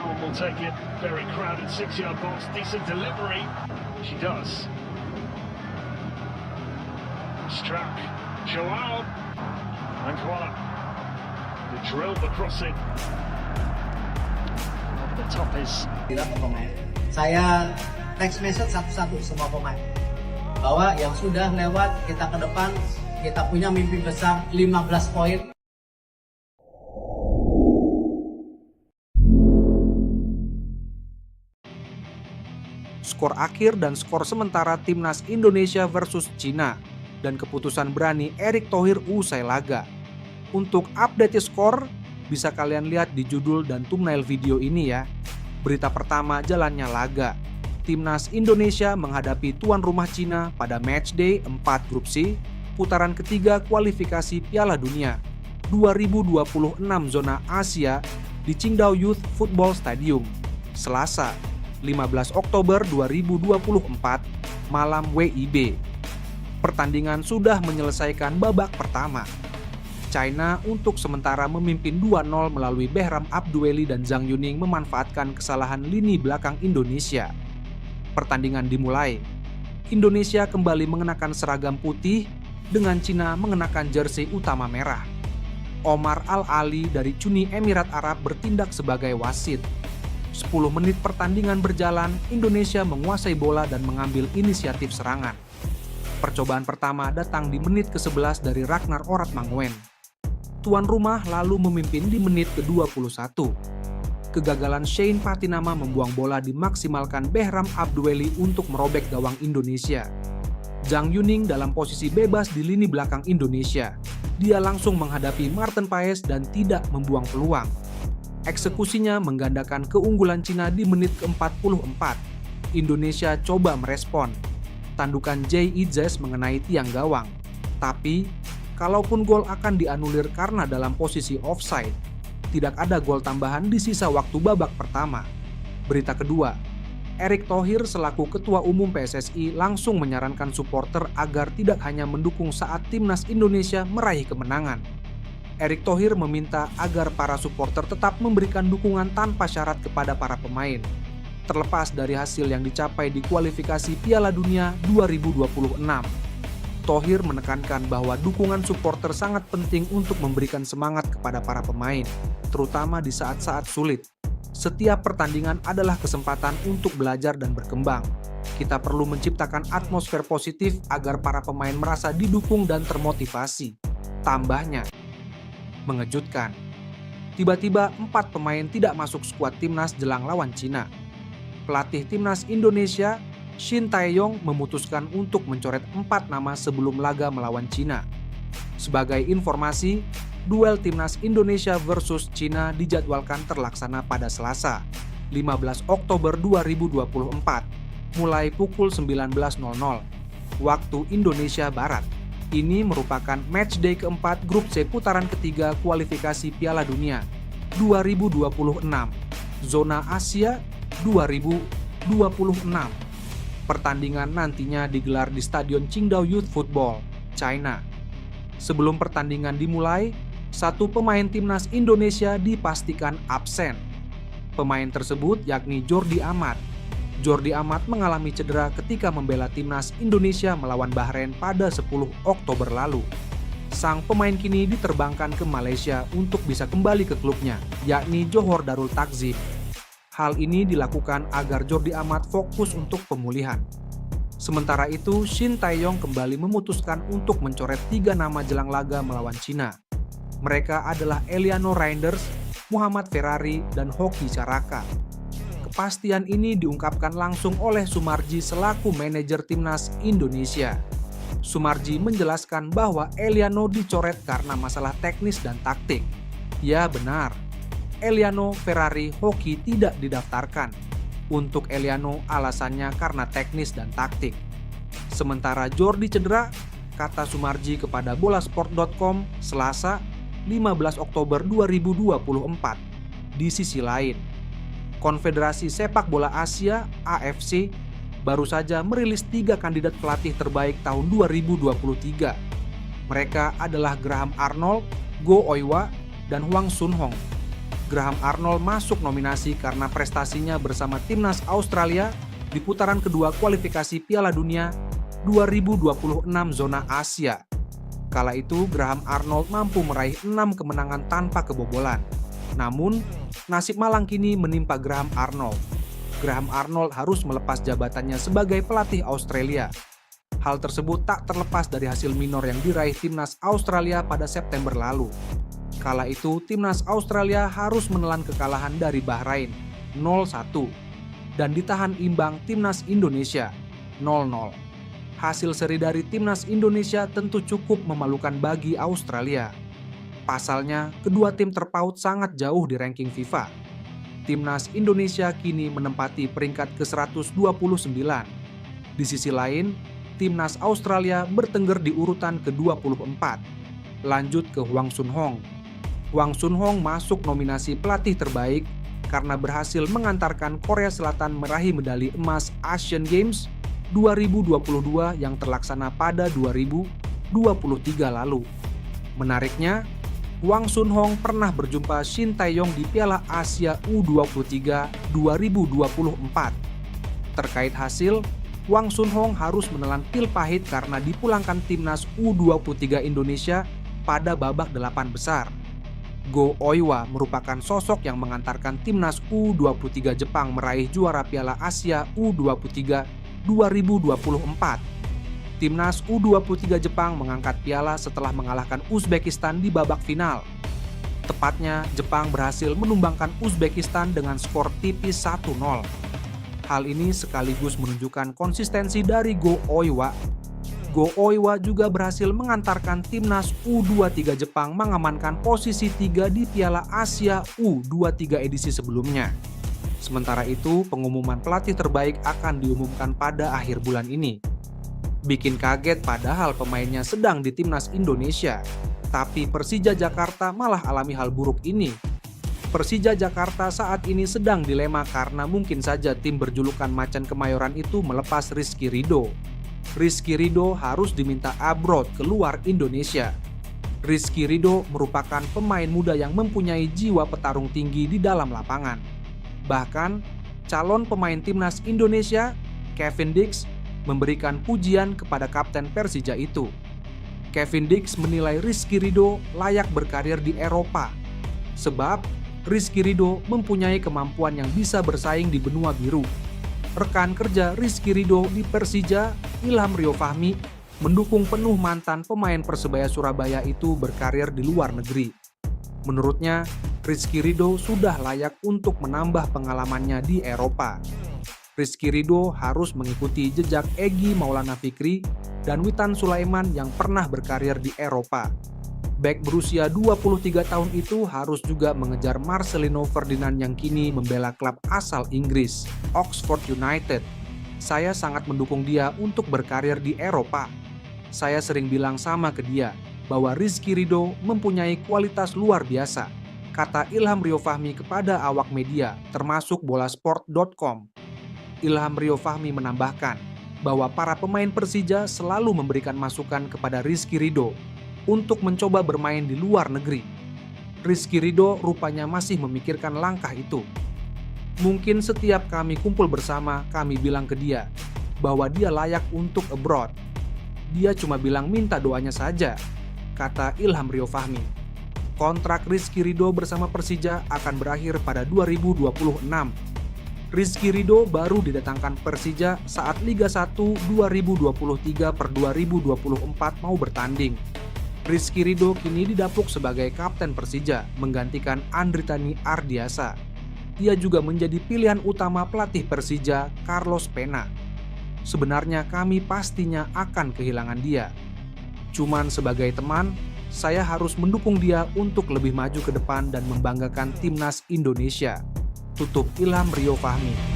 Allen will take it. Very crowded 6-yard box. Decent delivery. She does. Strack. Joao. And Koala. The drill, the crossing. Over the top is... Tidak ke pemain. Saya text message satu-satu semua pemain. Bahwa yang sudah lewat, kita ke depan, kita punya mimpi besar 15 poin. Skor akhir dan skor sementara timnas Indonesia versus Cina dan keputusan berani Erick Thohir usai laga. Untuk update skor, bisa kalian lihat di judul dan thumbnail video ini ya. Berita pertama, jalannya laga. Timnas Indonesia menghadapi tuan rumah Cina pada matchday 4 grup C, putaran ketiga kualifikasi Piala Dunia 2026 zona Asia di Qingdao Youth Football Stadium, Selasa, 15 Oktober 2024, malam WIB. Pertandingan sudah menyelesaikan babak pertama. China untuk sementara memimpin 2-0 melalui Behram Abdueli dan Zhang Yuning memanfaatkan kesalahan lini belakang Indonesia. Pertandingan dimulai. Indonesia kembali mengenakan seragam putih dengan Cina mengenakan jersey utama merah. Omar Al-Ali dari Uni Emirat Arab bertindak sebagai wasit. 10 menit pertandingan berjalan, Indonesia menguasai bola dan mengambil inisiatif serangan. Percobaan pertama datang di menit ke-11 dari Ragnar Oratmangoen. Tuan rumah lalu memimpin di menit ke-21. Kegagalan Shane Patinama membuang bola dimaksimalkan Behram Abdueli untuk merobek gawang Indonesia. Zhang Yuning dalam posisi bebas di lini belakang Indonesia. Dia langsung menghadapi Martin Paes dan tidak membuang peluang. Eksekusinya menggandakan keunggulan Cina di menit ke-44. Indonesia coba merespon. Tandukan Jay Idzes mengenai tiang gawang. Tapi, kalaupun gol akan dianulir karena dalam posisi offside, tidak ada gol tambahan di sisa waktu babak pertama. Berita kedua, Erick Thohir selaku Ketua Umum PSSI langsung menyarankan supporter agar tidak hanya mendukung saat timnas Indonesia meraih kemenangan. Erick Thohir meminta agar para supporter tetap memberikan dukungan tanpa syarat kepada para pemain, terlepas dari hasil yang dicapai di kualifikasi Piala Dunia 2026. Thohir menekankan bahwa dukungan supporter sangat penting untuk memberikan semangat kepada para pemain, terutama di saat-saat sulit. Setiap pertandingan adalah kesempatan untuk belajar dan berkembang. Kita perlu menciptakan atmosfer positif agar para pemain merasa didukung dan termotivasi. Tambahnya, mengejutkan. Tiba-tiba 4 pemain tidak masuk skuad timnas jelang lawan Cina. Pelatih timnas Indonesia, Shin Tae-yong, memutuskan untuk mencoret 4 nama sebelum laga melawan Cina. Sebagai informasi, duel timnas Indonesia versus Cina dijadwalkan terlaksana pada Selasa, 15 Oktober 2024, mulai pukul 19.00 waktu Indonesia Barat. Ini merupakan matchday keempat grup C putaran ketiga kualifikasi Piala Dunia 2026 zona Asia 2026. Pertandingan nantinya digelar di Stadion Qingdao Youth Football, China. Sebelum pertandingan dimulai, 1 pemain timnas Indonesia dipastikan absen. Pemain tersebut yakni Jordi Amat. Jordi Amat mengalami cedera ketika membela timnas Indonesia melawan Bahrain pada 10 Oktober lalu. Sang pemain kini diterbangkan ke Malaysia untuk bisa kembali ke klubnya, yakni Johor Darul Takzim. Hal ini dilakukan agar Jordi Amat fokus untuk pemulihan. Sementara itu, Shin Tae-yong kembali memutuskan untuk mencoret 3 nama jelang laga melawan Cina. Mereka adalah Eliano Reinders, Muhammad Ferrari, dan Hoki Caraka. Kepastian ini diungkapkan langsung oleh Sumarji selaku manajer timnas Indonesia. Sumarji menjelaskan bahwa Eliano dicoret karena masalah teknis dan taktik. Ya benar, Eliano, Ferrari, Hoki tidak didaftarkan. Untuk Eliano alasannya karena teknis dan taktik. Sementara Jordi cedera, kata Sumarji kepada bolasport.com Selasa 15 Oktober 2024. Di sisi lain, Konfederasi Sepak Bola Asia (AFC) baru saja merilis 3 kandidat pelatih terbaik tahun 2023. Mereka adalah Graham Arnold, Go Oiwa, dan Hwang Sun-hong. Graham Arnold masuk nominasi karena prestasinya bersama timnas Australia di putaran kedua kualifikasi Piala Dunia 2026 zona Asia. Kala itu Graham Arnold mampu meraih 6 kemenangan tanpa kebobolan. Namun, nasib malang kini menimpa Graham Arnold. Graham Arnold harus melepas jabatannya sebagai pelatih Australia. Hal tersebut tak terlepas dari hasil minor yang diraih timnas Australia pada September lalu. Kala itu, timnas Australia harus menelan kekalahan dari Bahrain 0-1 dan ditahan imbang timnas Indonesia 0-0. Hasil seri dari timnas Indonesia tentu cukup memalukan bagi Australia. Pasalnya, kedua tim terpaut sangat jauh di ranking FIFA. Timnas Indonesia kini menempati peringkat ke-129. Di sisi lain, timnas Australia bertengger di urutan ke-24. Lanjut ke Hwang Sun-hong. Hwang Sun-hong masuk nominasi pelatih terbaik karena berhasil mengantarkan Korea Selatan meraih medali emas Asian Games 2022 yang terlaksana pada 2023 lalu. Menariknya, Hwang Sun-hong pernah berjumpa Shin Tae-yong di Piala Asia U23 2024. Terkait hasil, Hwang Sun-hong harus menelan pil pahit karena dipulangkan timnas U23 Indonesia pada babak 8 besar. Go Oiwa merupakan sosok yang mengantarkan timnas U23 Jepang meraih juara Piala Asia U23 2024. Timnas U23 Jepang mengangkat piala setelah mengalahkan Uzbekistan di babak final. Tepatnya, Jepang berhasil menumbangkan Uzbekistan dengan skor tipis 1-0. Hal ini sekaligus menunjukkan konsistensi dari Go Oiwa. Go Oiwa juga berhasil mengantarkan timnas U23 Jepang mengamankan posisi 3 di Piala Asia U23 edisi sebelumnya. Sementara itu, pengumuman pelatih terbaik akan diumumkan pada akhir bulan ini. Bikin kaget padahal pemainnya sedang di timnas Indonesia, tapi Persija Jakarta malah alami hal buruk ini. Persija Jakarta saat ini sedang dilema karena mungkin saja tim berjulukan Macan Kemayoran itu melepas Rizky Ridho. Rizky Ridho harus diminta abroad keluar Indonesia. Rizky Ridho merupakan pemain muda yang mempunyai jiwa petarung tinggi di dalam lapangan. Bahkan, calon pemain timnas Indonesia, Kevin Dix, memberikan pujian kepada kapten Persija itu. Kevin Dix menilai Rizky Ridho layak berkarir di Eropa, sebab Rizky Ridho mempunyai kemampuan yang bisa bersaing di benua biru. Rekan kerja Rizky Ridho di Persija, Ilham Rio Fahmi, mendukung penuh mantan pemain Persebaya Surabaya itu berkarir di luar negeri. Menurutnya, Rizky Ridho sudah layak untuk menambah pengalamannya di Eropa. Rizky Ridho harus mengikuti jejak Egy Maulana Fikri dan Witan Sulaiman yang pernah berkarir di Eropa. Bek berusia 23 tahun itu harus juga mengejar Marcelino Ferdinand yang kini membela klub asal Inggris, Oxford United. Saya sangat mendukung dia untuk berkarir di Eropa. Saya sering bilang sama ke dia bahwa Rizky Ridho mempunyai kualitas luar biasa, kata Ilham Rio Fahmi kepada awak media, termasuk bolasport.com. Ilham Rio Fahmi menambahkan bahwa para pemain Persija selalu memberikan masukan kepada Rizky Ridho untuk mencoba bermain di luar negeri. Rizky Ridho rupanya masih memikirkan langkah itu. Mungkin setiap kami kumpul bersama, kami bilang ke dia bahwa dia layak untuk abroad. Dia cuma bilang minta doanya saja, kata Ilham Rio Fahmi. Kontrak Rizky Ridho bersama Persija akan berakhir pada 2026. Rizky Ridho baru didatangkan Persija saat Liga 1 2023/2024 mau bertanding. Rizky Ridho kini didapuk sebagai kapten Persija, menggantikan Andritani Ardiasa. Dia juga menjadi pilihan utama pelatih Persija, Carlos Pena. Sebenarnya kami pastinya akan kehilangan dia. Cuman sebagai teman, saya harus mendukung dia untuk lebih maju ke depan dan membanggakan timnas Indonesia. Tutup Ilham Rio Fahmi.